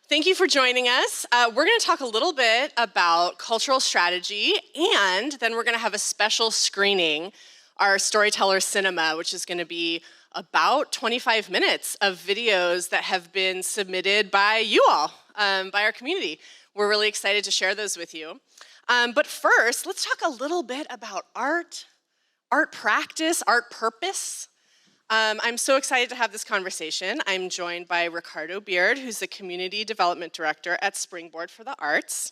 Thank you for joining us. We're going to talk a little bit about cultural strategy, and then we're going to have a special screening, our Storyteller Cinema, which is going to be about 25 minutes of videos that have been submitted by you all, by our community. We're really excited to share those with you. But first, let's talk a little bit about art practice, art purpose. I'm so excited to have this conversation. I'm joined by Ricardo Beaird, who's the Community Development Director at Springboard for the Arts.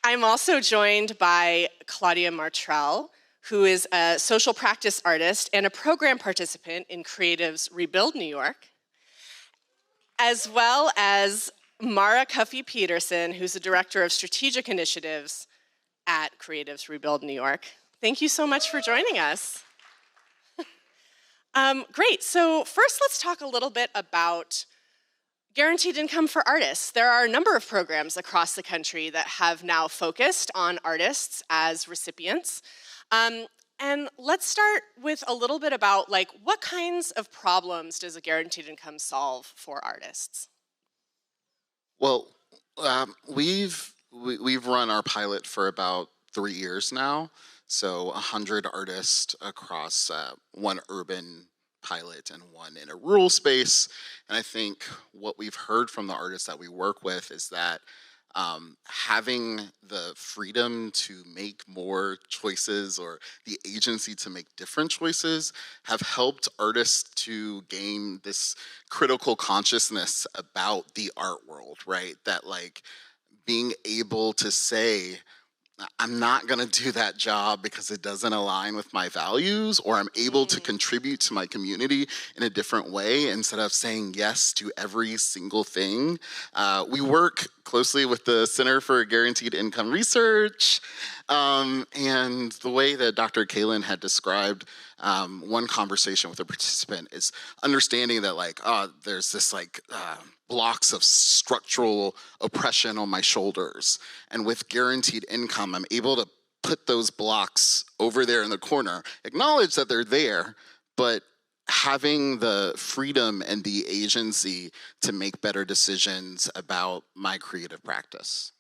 I'm also joined by Claudia Maturell, who is a social practice artist and a program participant in Creatives Rebuild New York, as well as Maura Cuffie-Peterson, who's the Director of Strategic Initiatives at Creatives Rebuild New York. Thank you so much for joining us. Great, so first let's talk a little bit about guaranteed income for artists. There are a number of programs across the country that have now focused on artists as recipients. And let's start with a little bit about what kinds of problems does a guaranteed income solve for artists? Well, we've run our pilot for about 3 years now. So 100 artists across one urban pilot and one in a rural space. And I think what we've heard from the artists that we work with is that having the freedom to make more choices or the agency to make different choices have helped artists to gain this critical consciousness about the art world, right? That being able to say, I'm not going to do that job because it doesn't align with my values, or I'm able to contribute to my community in a different way instead of saying yes to every single thing. We work closely with the Center for Guaranteed Income Research, and the way that Dr. Kalin had described one conversation with a participant is understanding that there's this blocks of structural oppression on my shoulders. And with guaranteed income, I'm able to put those blocks over there in the corner, acknowledge that they're there, but having the freedom and the agency to make better decisions about my creative practice.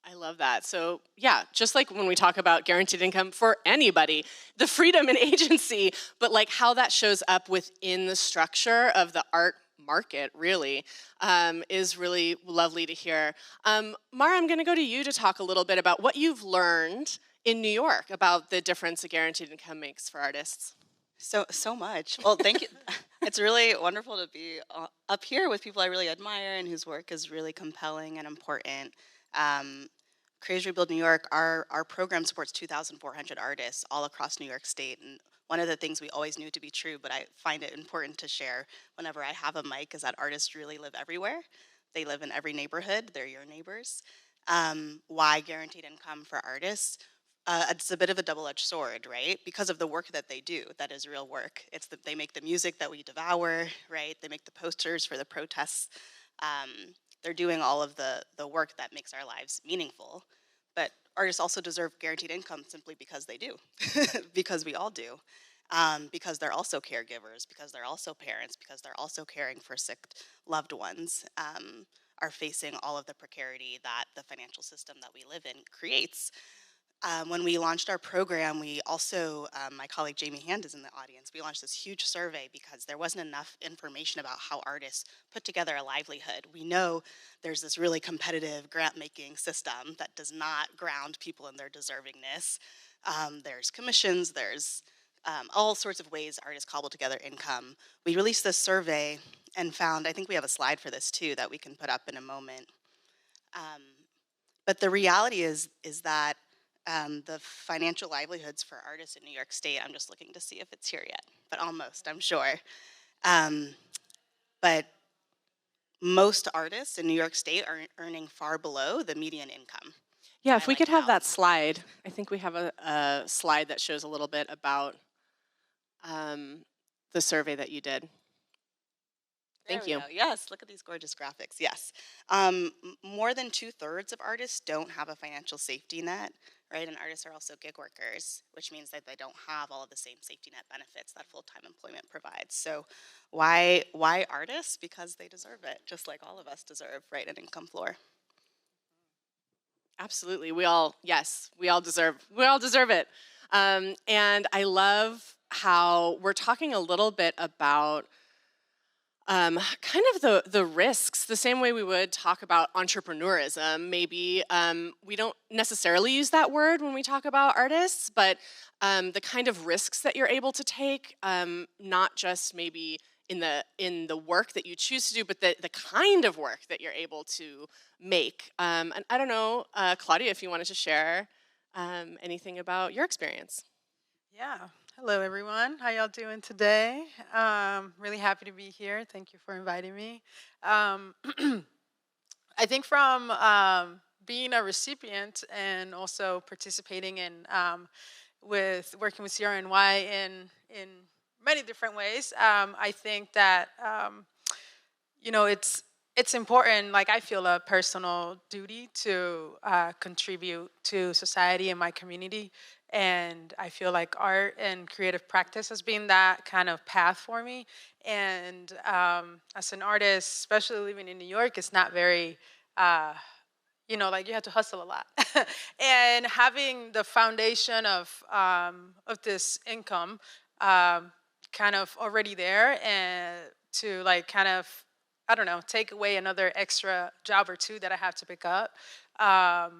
I love that. So yeah, just like when we talk about guaranteed income for anybody, the freedom and agency, but how that shows up within the structure of the art market really is really lovely to hear. Maura, I'm going to go to you to talk a little bit about what you've learned in New York about the difference a guaranteed income makes for artists. So much. Well, thank you. It's really wonderful to be up here with people I really admire and whose work is really compelling and important. Creatives Rebuild New York, our program supports 2,400 artists all across New York State. And one of the things we always knew to be true, but I find it important to share whenever I have a mic, is that artists really live everywhere. They live in every neighborhood. They're your neighbors. Why guaranteed income for artists? It's a bit of a double-edged sword, right? Because of the work that they do, that is real work. They make the music that we devour, right? They make the posters for the protests. They're doing all of the work that makes our lives meaningful. But artists also deserve guaranteed income simply because they do, because we all do, because they're also caregivers, because they're also parents, because they're also caring for sick loved ones, are facing all of the precarity that the financial system that we live in creates. When we launched our program, we also, my colleague Jamie Hand is in the audience, we launched this huge survey because there wasn't enough information about how artists put together a livelihood. We know there's this really competitive grant-making system that does not ground people in their deservingness. There's commissions, there's all sorts of ways artists cobble together income. We released this survey and found, I think we have a slide for this too that we can put up in a moment. But the reality is that the financial livelihoods for artists in New York State, I'm just looking to see if it's here yet, but almost, I'm sure. But most artists in New York State are earning far below the median income. Yeah, if we could have that slide. I think we have a slide that shows a little bit about the survey that you did. Thank you. Go. Yes, look at these gorgeous graphics. Yes. More than 2/3 of artists don't have a financial safety net, right? And artists are also gig workers, which means that they don't have all of the same safety net benefits that full-time employment provides. So why artists? Because they deserve it, just like all of us deserve, right, an income floor. Absolutely. We all deserve it. And I love how we're talking a little bit about kind of the risks, the same way we would talk about entrepreneurism. Maybe we don't necessarily use that word when we talk about artists, but the kind of risks that you're able to take, not just maybe in the work that you choose to do, but the kind of work that you're able to make. And I don't know, Claudia, if you wanted to share anything about your experience. Yeah. Hello, everyone. How y'all doing today? Really happy to be here. Thank you for inviting me. I think from being a recipient and also participating in with working with CRNY in many different ways, I think that it's important. Like, I feel a personal duty to contribute to society and my community. And I feel like art and creative practice has been that kind of path for me. And as an artist, especially living in New York, it's not very, like, you have to hustle a lot. And having the foundation of this income kind of already there, and to like kind of, I don't know, take away another extra job or two that I have to pick up. I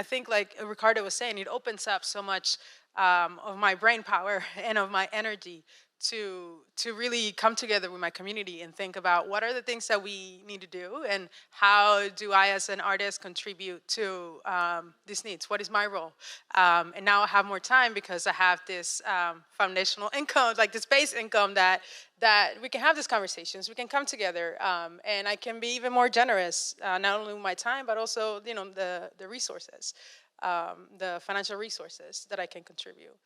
think, like Ricardo was saying, it opens up so much of my brain power and of my energy to really come together with my community and think about what are the things that we need to do, and how do I as an artist contribute to these needs? What is my role? And now I have more time because I have this foundational income, like this base income that we can have these conversations, we can come together, and I can be even more generous, not only with my time, but also the resources, the financial resources that I can contribute.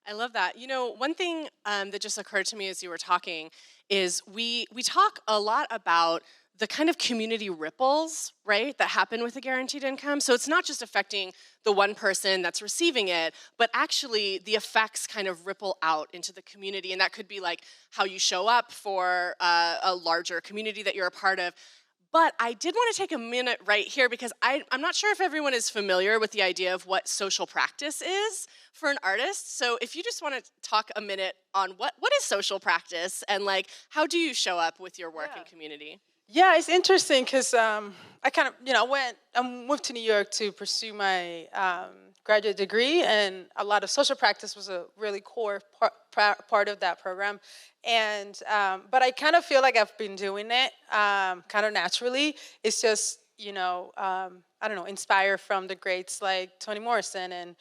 I love that. One thing that just occurred to me as you were talking is we talk a lot about the kind of community ripples, right, that happen with a guaranteed income. So it's not just affecting the one person that's receiving it, but actually the effects kind of ripple out into the community. And that could be like how you show up for a larger community that you're a part of. But I did want to take a minute right here, because I'm not sure if everyone is familiar with the idea of what social practice is for an artist. So if you just want to talk a minute on what is social practice, and like, how do you show up with your work and community? Yeah, it's interesting because I kind of, I moved to New York to pursue my graduate degree, and a lot of social practice was a really core part of that program. And but I kind of feel like I've been doing it kind of naturally. It's just, I don't know, inspired from the greats like Toni Morrison and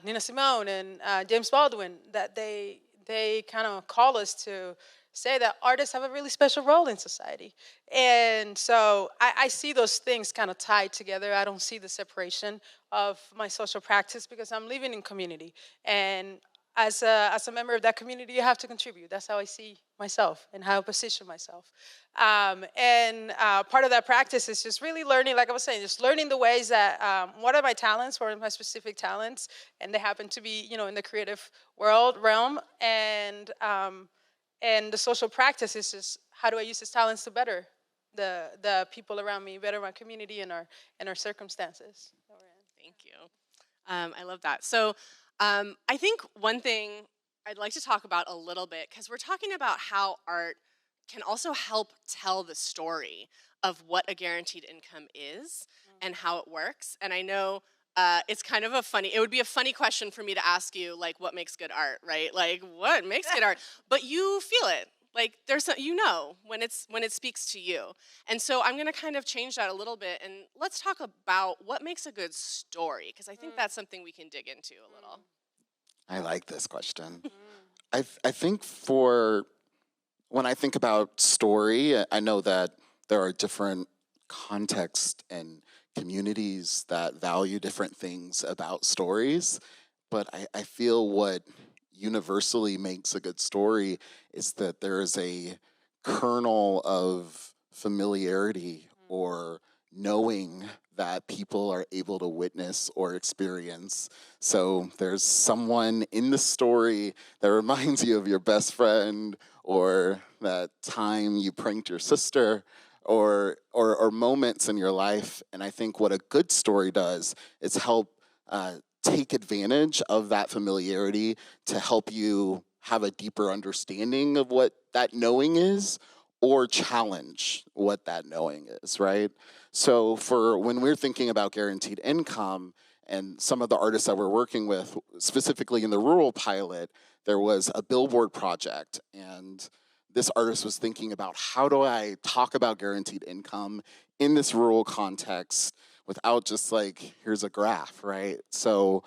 Nina Simone and James Baldwin, that they kind of call us to say that artists have a really special role in society. And so I see those things kind of tied together. I don't see the separation of my social practice, because I'm living in community. And as a member of that community, you have to contribute. That's how I see myself and how I position myself. And part of that practice is just really learning, like I was saying, just learning the ways that, what are my talents, what are my specific talents, and they happen to be, in the creative realm. And the social practice is just, how do I use these talents to better the people around me, better my community and our circumstances. Thank you. I love that. So I think one thing I'd like to talk about a little bit, because we're talking about how art can also help tell the story of what a guaranteed income is and how it works. And I know it's kind of it would be a funny question for me to ask you, like, what makes good art, right? Like, what makes good art? But you feel it. Like, there's when it speaks to you. And so I'm going to kind of change that a little bit, and let's talk about what makes a good story, because I think that's something we can dig into a little. I like this question. I think when I think about story, I know that there are different contexts and communities that value different things about stories, but I feel what universally makes a good story is that there is a kernel of familiarity or knowing that people are able to witness or experience. So there's someone in the story that reminds you of your best friend, or that time you pranked your sister, or moments in your life. And I think what a good story does is help take advantage of that familiarity to help you have a deeper understanding of what that knowing is, or challenge what that knowing is, right? So for when we're thinking about guaranteed income, and some of the artists that we're working with, specifically in the rural pilot, there was a billboard project, and this artist was thinking about, how do I talk about guaranteed income in this rural context without just like, here's a graph, right? So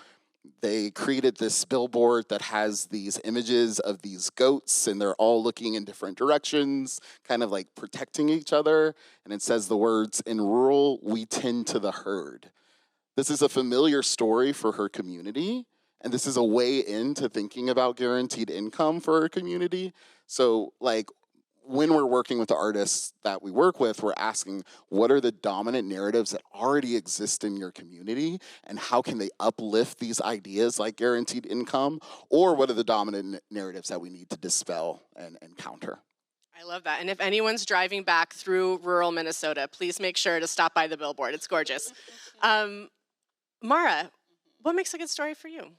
they created this billboard that has these images of these goats, and they're all looking in different directions, kind of like protecting each other. And it says the words, "In rural, we tend to the herd." This is a familiar story for her community, and this is a way into thinking about guaranteed income for her community. So like, when we're working with the artists that we work with, we're asking, what are the dominant narratives that already exist in your community, and how can they uplift these ideas like guaranteed income, or what are the dominant narratives that we need to dispel and counter? I love that. And if anyone's driving back through rural Minnesota, please make sure to stop by the billboard. It's gorgeous. Maura, what makes a good story for you?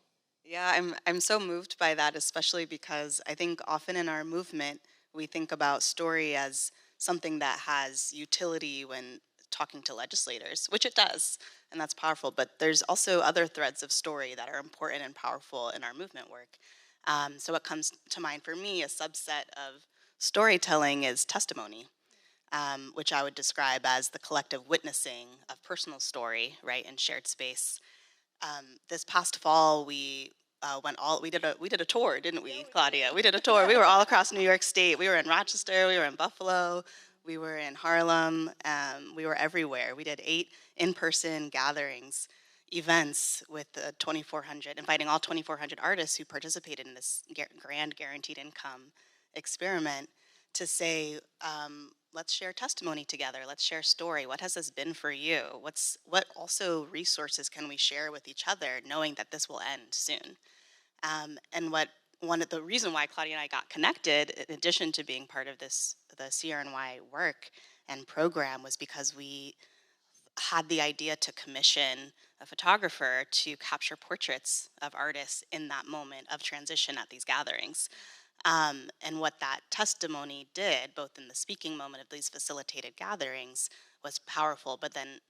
Yeah, I'm so moved by that, especially because I think often in our movement, we think about story as something that has utility when talking to legislators, which it does, and that's powerful. But there's also other threads of story that are important and powerful in our movement work. So what comes to mind for me, a subset of storytelling, is testimony, which I would describe as the collective witnessing of personal story, right, in shared space. This past fall, we did a tour, didn't we, Claudia? We did a tour. We were all across New York State. We were in Rochester. We were in Buffalo. We were in Harlem. We were everywhere. We did 8 in-person gatherings, events with the 2,400, inviting all 2,400 artists who participated in this grand guaranteed income experiment to say, let's share testimony together. Let's share story. What has this been for you? What also resources can we share with each other, knowing that this will end soon? And one of the reason why Claudia and I got connected, in addition to being part of the CRNY work and program, was because we had the idea to commission a photographer to capture portraits of artists in that moment of transition at these gatherings. And what that testimony did, both in the speaking moment of these facilitated gatherings, was powerful. But then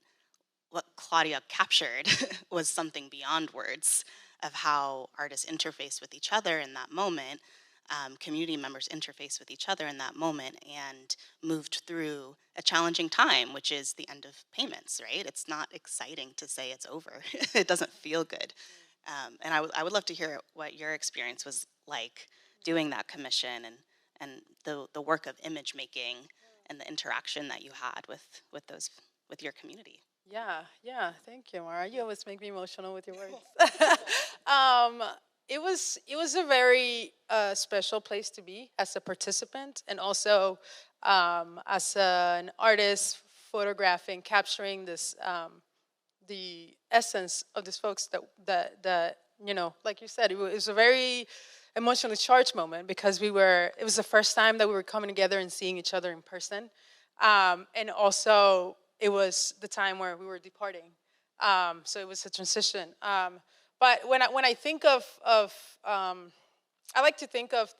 what Claudia captured was something beyond words, of how artists interface with each other in that moment, community members interface with each other in that moment, and moved through a challenging time, which is the end of payments, right? It's not exciting to say it's over. It doesn't feel good. And I would love to hear what your experience was like doing that commission, and the work of image making and the interaction that you had with your community. Yeah. Thank you, Maura. You always make me emotional with your words. It was a very special place to be as a participant, and also as an artist, photographing, capturing this the essence of these folks that like you said, it was a very emotionally charged moment, because it was the first time that we were coming together and seeing each other in person, and also it was the time where we were departing, so it was a transition. But when I think of I like to think of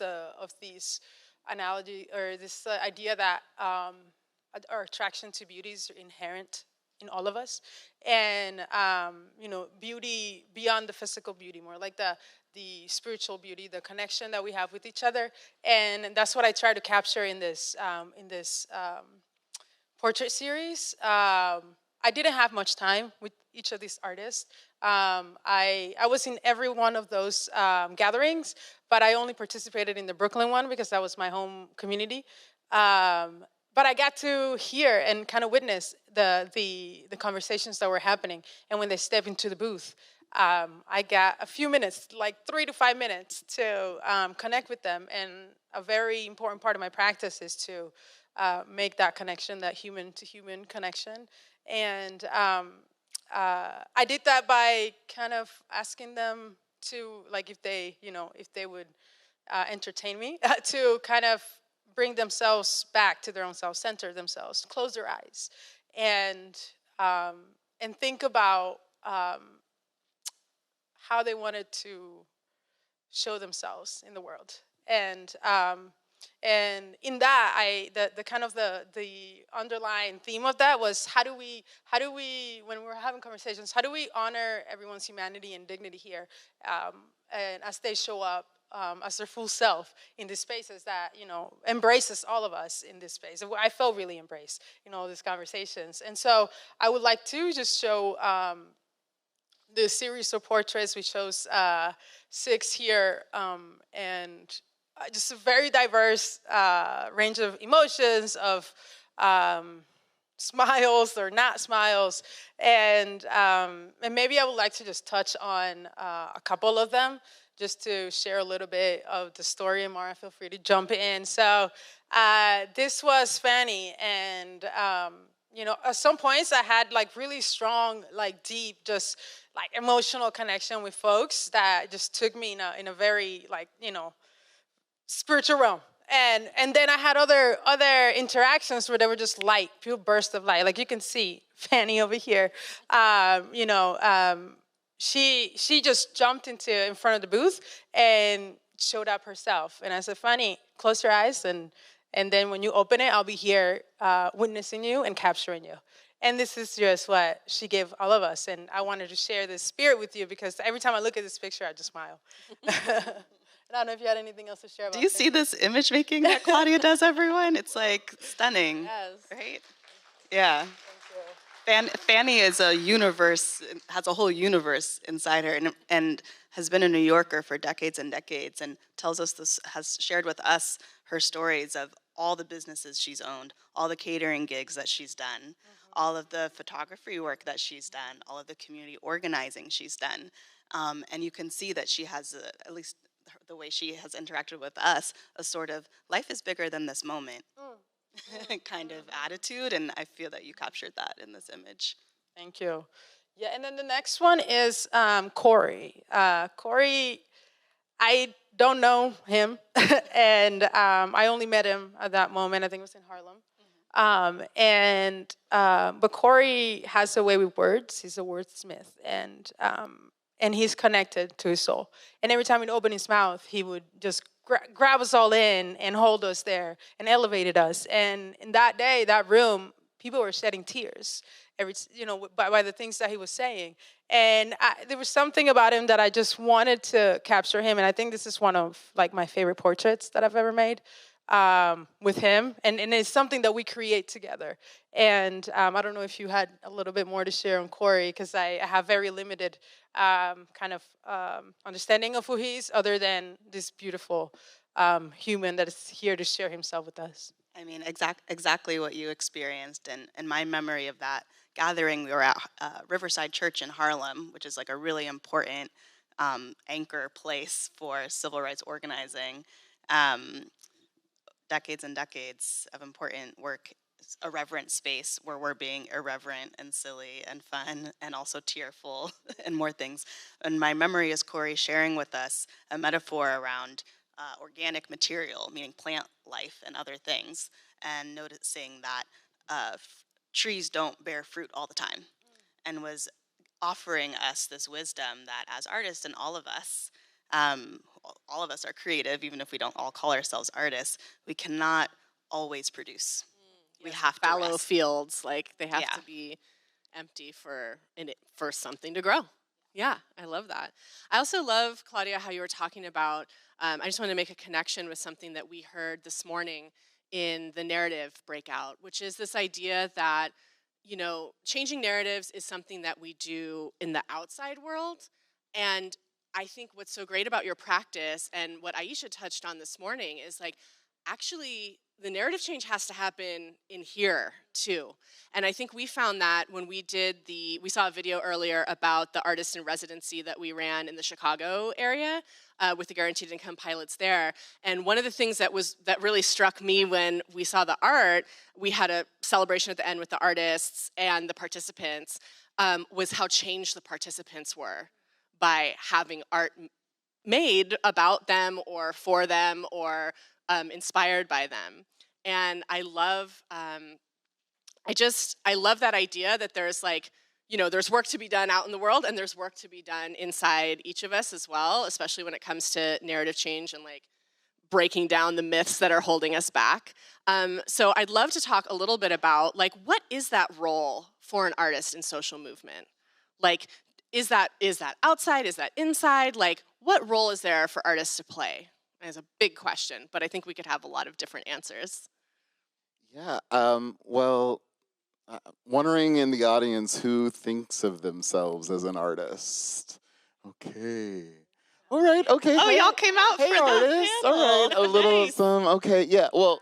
these analogy, or this idea that our attraction to beauty is inherent in all of us, and beauty beyond the physical beauty, more like the spiritual beauty, the connection that we have with each other, and that's what I try to capture in this portrait series. I didn't have much time with each of these artists. I was in every one of those gatherings, but I only participated in the Brooklyn one because that was my home community. But I got to hear and kind of witness the conversations that were happening, and when they step into the booth, I got a few minutes, like 3 to 5 minutes, to connect with them. And a very important part of my practice is to make that connection, that human-to-human connection. And I did that by kind of asking them to, like, if they would entertain me, to kind of bring themselves back to their own self, center themselves, close their eyes, and think about how they wanted to show themselves in the world. And in that, the kind of the underlying theme of that was how do we when we're having conversations, how do we honor everyone's humanity and dignity here, and as they show up as their full self in these spaces that embraces all of us in this space. I felt really embraced in all these conversations, and so I would like to just show the series of portraits. We chose 6 here, and just a very diverse range of emotions, of smiles or not smiles, and maybe I would like to just touch on a couple of them, just to share a little bit of the story. And Maura, feel free to jump in. So this was Fanny, and at some points I had like really strong, like deep, just like emotional connection with folks that just took me in a very like spiritual realm. And then I had other interactions where they were just light, pure bursts of light. Like you can see Fanny over here. She just jumped in front of the booth and showed up herself. And I said, Fanny, close your eyes, and then when you open it, I'll be here witnessing you and capturing you. And this is just what she gave all of us. And I wanted to share this spirit with you because every time I look at this picture, I just smile. I don't know if you had anything else to share about Do you see this image making that Claudia does, everyone? It's like stunning. Yes. Right? Yeah. Fanny is a universe, has a whole universe inside her, and has been a New Yorker for decades and decades, and tells us this, has shared with us her stories of all the businesses she's owned, all the catering gigs that she's done, all of the photography work that she's done, all of the community organizing she's done. And you can see that she has, at least the way she has interacted with us, a sort of life is bigger than this moment. Kind of attitude, and I feel that you captured that in this image. Thank you. Yeah, and then the next one is Corey. Corey, I don't know him, and I only met him at that moment. I think it was in Harlem. But Corey has a way with words. He's a wordsmith, and he's connected to his soul. And every time he'd open his mouth, he would just grab us all in and hold us there and elevated us. And in that day, that room, people were shedding tears by the things that he was saying. And there was something about him that I just wanted to capture him. And I think this is one of like my favorite portraits that I've ever made with him. And it's something that we create together. And I don't know if you had a little bit more to share on Corey, because I have very limited kind of understanding of who he is, other than this beautiful human that is here to share himself with us. I mean, exactly what you experienced. And my memory of that gathering, we were at Riverside Church in Harlem, which is like a really important anchor place for civil rights organizing. Decades and decades of important work, a reverent space where we're being irreverent and silly and fun and also tearful and more things. And my memory is Corey sharing with us a metaphor around organic material, meaning plant life and other things, and noticing that trees don't bear fruit all the time, and was offering us this wisdom that as artists, and all of us are creative, even if we don't all call ourselves artists, we cannot always produce. We have to fallow rest. fields, like they have to be empty for something to grow. Yeah, I love that. I also love, Claudia, how you were talking about, I just want to make a connection with something that we heard this morning in the narrative breakout, which is this idea that, changing narratives is something that we do in the outside world. And I think what's so great about your practice, and what Aisha touched on this morning, is like, actually the narrative change has to happen in here too. And I think we found that when we saw a video earlier about the artist in residency that we ran in the Chicago area with the guaranteed income pilots there. And one of the things that really struck me when we saw the art, we had a celebration at the end with the artists and the participants, was how changed the participants were by having art made about them or for them or inspired by them. And I love, I love that idea that there's like, there's work to be done out in the world and there's work to be done inside each of us as well, especially when it comes to narrative change and like breaking down the myths that are holding us back. So I'd love to talk a little bit about like, what is that role for an artist in social movement? Like, is that outside? Is that inside? Like, what role is there for artists to play? It's a big question, but I think we could have a lot of different answers. Yeah, wondering in the audience who thinks of themselves as an artist. Okay. All right, okay. Oh, hey, y'all came out hey for artists. the panel. All right, a little Nice. okay, yeah. Well,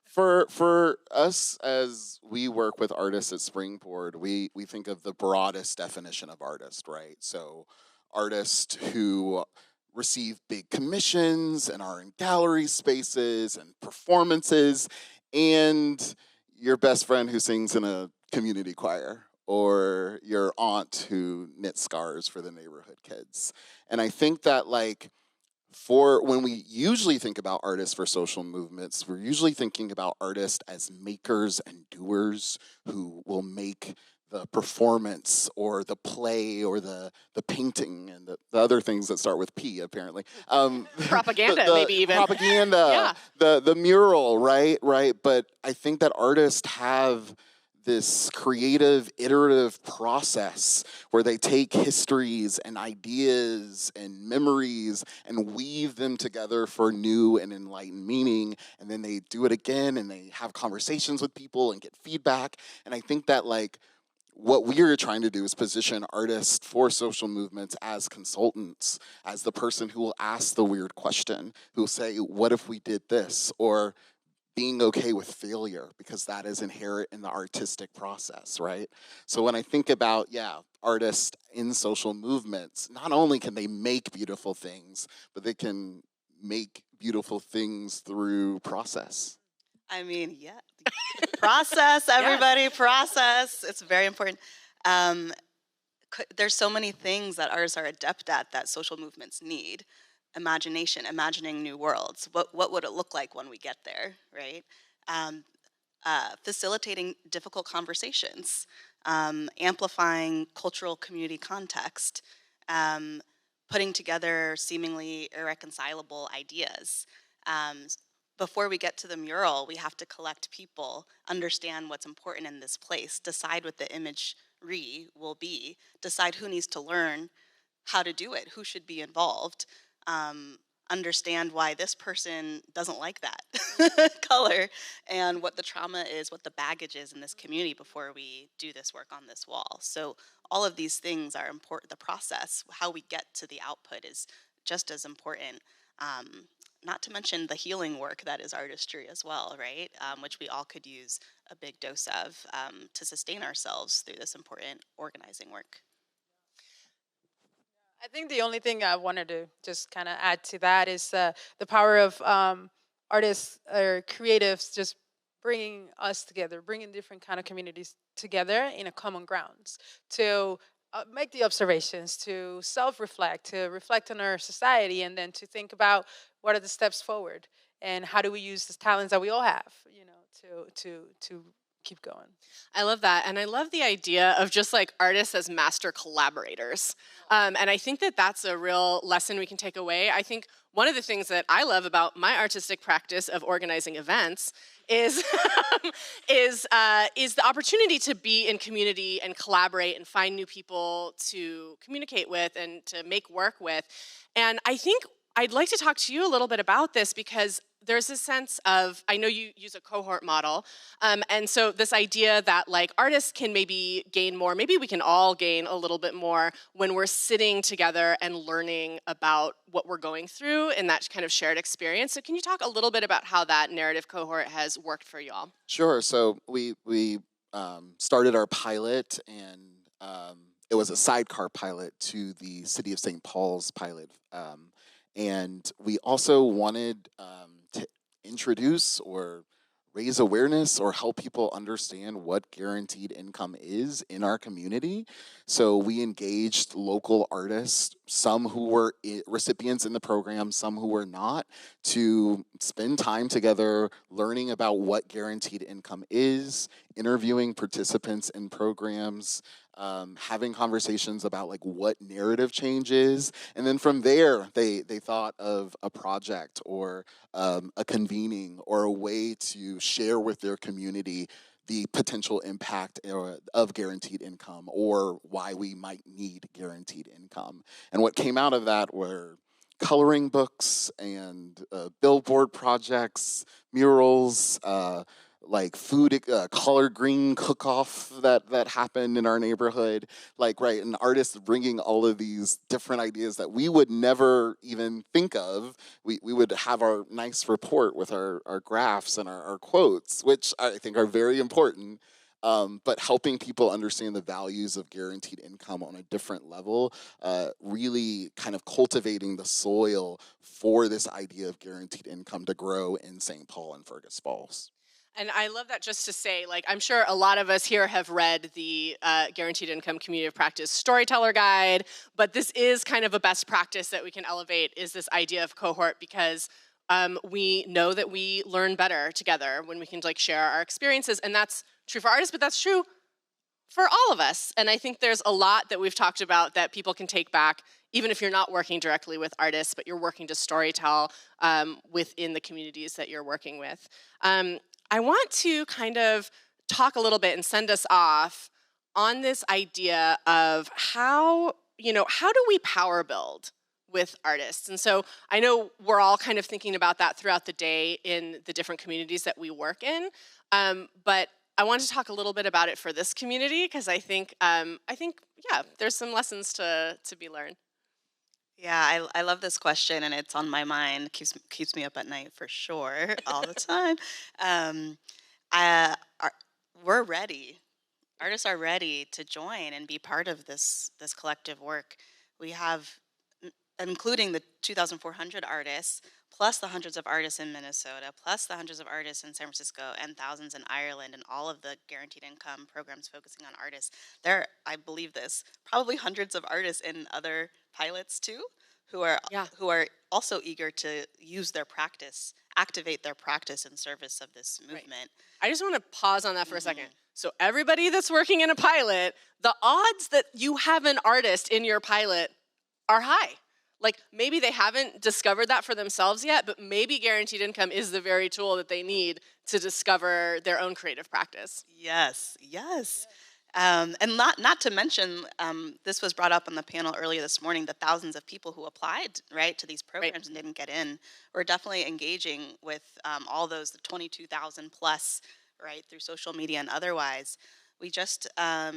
for us as we work with artists at Springboard, we think of the broadest definition of artist, right? So artists who receive big commissions and are in gallery spaces and performances, and your best friend who sings in a community choir, or your aunt who knits scarves for the neighborhood kids. And I think that like for when we usually think about artists for social movements, we're usually thinking about artists as makers and doers who will make the performance or the play or the painting and the other things that start with P, apparently. Propaganda, maybe even. Propaganda, Yeah. the mural, right? But I think that artists have this creative, iterative process where they take histories and ideas and memories and weave them together for new and enlightened meaning, and then they do it again and they have conversations with people and get feedback. And I think that like what we're trying to do is position artists for social movements as consultants, as the person who will ask the weird question, who will say, what if we did this? Or being okay with failure, because that is inherent in the artistic process, right? So when I think about, artists in social movements, not only can they make beautiful things, but they can make beautiful things through process. I mean, yeah. Process, everybody, process. It's very important. There's so many things that artists are adept at that social movements need. Imagination, imagining new worlds. What would it look like when we get there, right? Facilitating difficult conversations, amplifying cultural community context, putting together seemingly irreconcilable ideas. Before we get to the mural, we have to collect people, understand what's important in this place, decide what the imagery will be, decide who needs to learn how to do it, who should be involved, understand why this person doesn't like that color, and what the trauma is, what the baggage is in this community before we do this work on this wall. So all of these things are important. The process, how we get to the output, is just as important. Not to mention the healing work that is artistry as well, right? Which we all could use a big dose of to sustain ourselves through this important organizing work. I think the only thing I wanted to just kind of add to that is the power of artists or creatives just bringing us together, bringing different kind of communities together in a common grounds to make the observations, to self-reflect, to reflect on our society, and then to think about what are the steps forward and how do we use the talents that we all have, to keep going. I love that. And I love the idea of just like artists as master collaborators. And I think that that's a real lesson we can take away. I think one of the things that I love about my artistic practice of organizing events is is the opportunity to be in community and collaborate and find new people to communicate with and to make work with. And I think I'd like to talk to you a little bit about this because there's a sense of, I know you use a cohort model, and so this idea that like artists can maybe gain more, maybe we can all gain a little bit more when we're sitting together and learning about what we're going through in that kind of shared experience. So can you talk a little bit about how that narrative cohort has worked for you all? Sure. So we started our pilot, and it was a sidecar pilot to the City of St. Paul's pilot. And we also wanted to introduce or raise awareness or help people understand what guaranteed income is in our community. So we engaged local artists, some who were recipients in the program, some who were not, to spend time together learning about what guaranteed income is, interviewing participants in programs, having conversations about like what narrative change is, and then from there they thought of a project or a convening or a way to share with their community the potential impact of guaranteed income or why we might need guaranteed income. And what came out of that were coloring books and billboard projects, murals, like food, collard green cook-off that happened in our neighborhood. Like, right, an artist bringing all of these different ideas that we would never even think of. We would have our nice report with our graphs and our quotes, which I think are very important. But helping people understand the values of guaranteed income on a different level, really kind of cultivating the soil for this idea of guaranteed income to grow in St. Paul and Fergus Falls. And I love that, just to say, like, I'm sure a lot of us here have read the Guaranteed Income Community of Practice Storyteller Guide, but this is kind of a best practice that we can elevate, is this idea of cohort, because we know that we learn better together when we can like share our experiences, and that's true for artists, but that's true for all of us. And I think there's a lot that we've talked about that people can take back, even if you're not working directly with artists, but you're working to storytell within the communities that you're working with. I want to kind of talk a little bit and send us off on this idea of how do we power build with artists? And so I know we're all kind of thinking about that throughout the day in the different communities that we work in, but I want to talk a little bit about it for this community, because I think there's some lessons to be learned. Yeah, I love this question, and it's on my mind. Keeps me up at night for sure, all the time. We're ready. Artists are ready to join and be part of this collective work. We have, including the 2,400 artists, plus the hundreds of artists in Minnesota, plus the hundreds of artists in San Francisco, and thousands in Ireland, and all of the guaranteed income programs focusing on artists. There, I believe this, probably hundreds of artists in other pilots too, who are also eager to use their practice, activate their practice in service of this movement. Right. I just want to pause on that for a second. So everybody that's working in a pilot, the odds that you have an artist in your pilot are high. Like, maybe they haven't discovered that for themselves yet, but maybe guaranteed income is the very tool that they need to discover their own creative practice. Yes. And not to mention, this was brought up on the panel earlier this morning, the thousands of people who applied, right, to these programs and didn't get in. We're definitely engaging with all those, the 22,000 plus, right, through social media and otherwise. We just are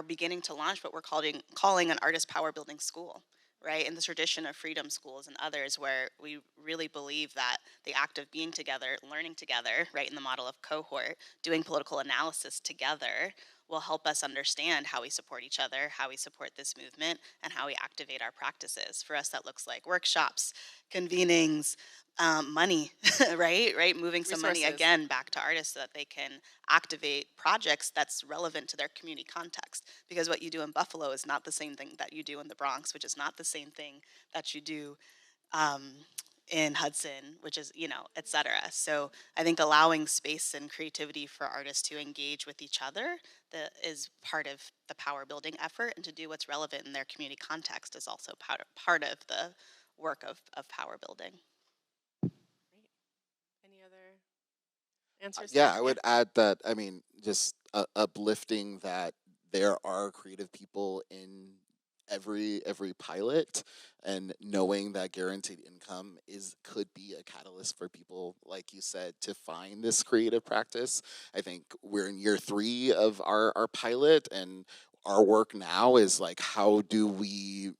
beginning to launch what we're calling an artist power building school, right, in the tradition of freedom schools and others, where we really believe that the act of being together, learning together, right, in the model of cohort, doing political analysis together, will help us understand how we support each other, how we support this movement, and how we activate our practices. For us, that looks like workshops, convenings, money, right? Moving some money again back to artists so that they can activate projects that's relevant to their community context. Because what you do in Buffalo is not the same thing that you do in the Bronx, which is not the same thing that you do in Hudson, which is, et cetera. So I think allowing space and creativity for artists to engage with each other is part of the power building effort, and to do what's relevant in their community context is also part of the work of power building. Great. Any other answers? Yeah, I would add that, just uplifting that there are creative people in every pilot, and knowing that guaranteed income could be a catalyst for people, like you said, to find this creative practice. I think we're in year 3 of our pilot, and our work now is like, how do we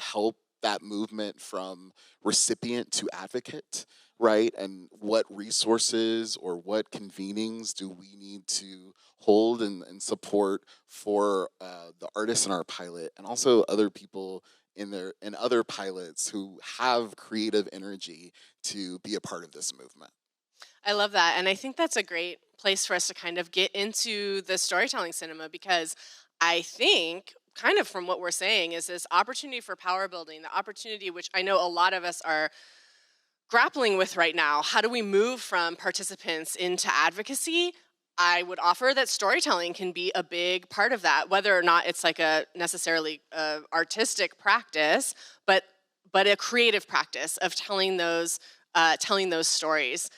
help that movement from recipient to advocate, right? And what resources or what convenings do we need to hold and support for the artists in our pilot, and also other people in other pilots who have creative energy to be a part of this movement. I love that. And I think that's a great place for us to kind of get into the storytelling cinema, because I think, kind of from what we're saying, is this opportunity for power building, the opportunity which I know a lot of us are grappling with right now. How do we move from participants into advocacy? I would offer that storytelling can be a big part of that, whether or not it's like a necessarily artistic practice, but a creative practice of telling those stories.